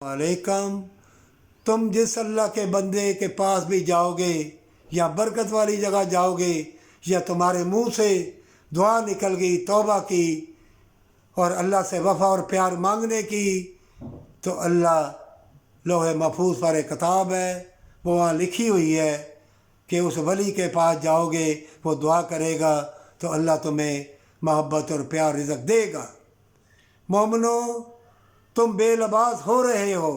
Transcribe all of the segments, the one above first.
वालेकुम। तुम जिस अल्लाह के बंदे के पास भी जाओगे या बरकत वाली जगह जाओगे या तुम्हारे मुंह से दुआ निकल गई, तौबा की और अल्लाह से वफ़ा और प्यार मांगने की, तो अल्लाह लोहे महफूज पर एक किताब है, वो वहाँ लिखी हुई है कि उस वली के पास जाओगे, वो दुआ करेगा तो अल्लाह तुम्हें मोहब्बत और प्यार रिज़्क़ देगा। मोमिनो, तुम बेलबास हो रहे हो।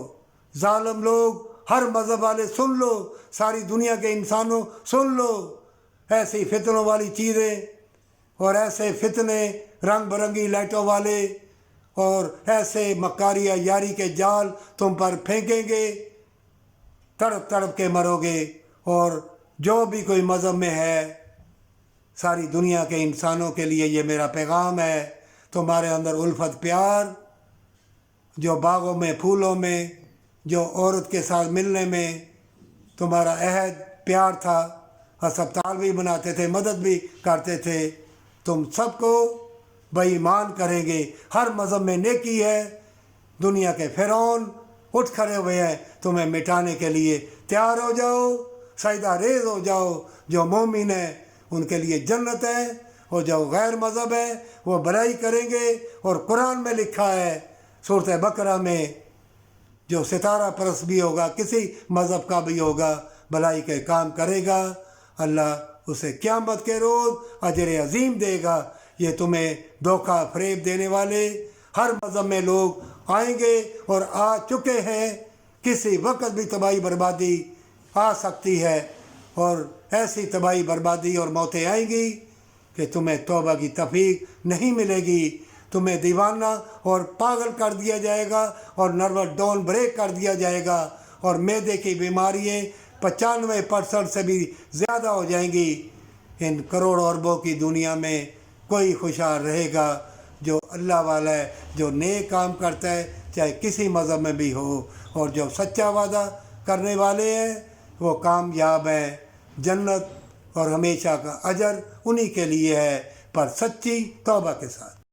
जालिम लोग, हर मज़हब वाले सुन लो, सारी दुनिया के इंसानों सुन लो, ऐसी फितनों वाली चीज़ें और ऐसे फितने रंग बिरंगी लाइटों वाले और ऐसे मक्कारी यारी के जाल तुम पर फेंकेंगे, तड़प तड़प के मरोगे। और जो भी कोई मज़हब में है, सारी दुनिया के इंसानों के लिए ये मेरा पैगाम है, तुम्हारे अंदर उल्फत प्यार, जो बागों में फूलों में, जो औरत के साथ मिलने में तुम्हारा अहद प्यार था, अस्पताल भी बनाते थे, मदद भी करते थे, तुम सबको बेईमान करेंगे। हर मज़हब में नेकी है। दुनिया के फ़िरौन उठ खड़े हुए हैं, तुम्हें मिटाने के लिए तैयार हो जाओ, सजदा रेज़ हो जाओ। जो मोमिन है उनके लिए जन्नत है, और जो गैर मज़हब है वो बुराई करेंगे। और कुरान में लिखा है सूरत बकरा में, जो सितारा परस्त भी होगा, किसी मज़हब का भी होगा, भलाई के काम करेगा, अल्लाह उसे क़यामत के रोज़ अजर अज़ीम देगा। ये तुम्हें धोखा फ़रेब देने वाले हर मज़हब में लोग आएंगे और आ चुके हैं। किसी वक्त भी तबाही बर्बादी आ सकती है, और ऐसी तबाही बर्बादी और मौतें आएंगी कि तुम्हें तौबा की तौफीक नहीं मिलेगी। तुम्हें दीवाना और पागल कर दिया जाएगा और नर्वस डाउन ब्रेक कर दिया जाएगा, और मैदे की बीमारियाँ 95% से भी ज़्यादा हो जाएंगी। इन करोड़ों अरबों की दुनिया में कोई खुशहाल रहेगा जो अल्लाह वाला है, जो नेक काम करता है, चाहे किसी मज़हब में भी हो, और जो सच्चा वादा करने वाले हैं वो कामयाब हैं। जन्नत और हमेशा का अजर उन्हीं के लिए है, पर सच्ची तौबा के साथ।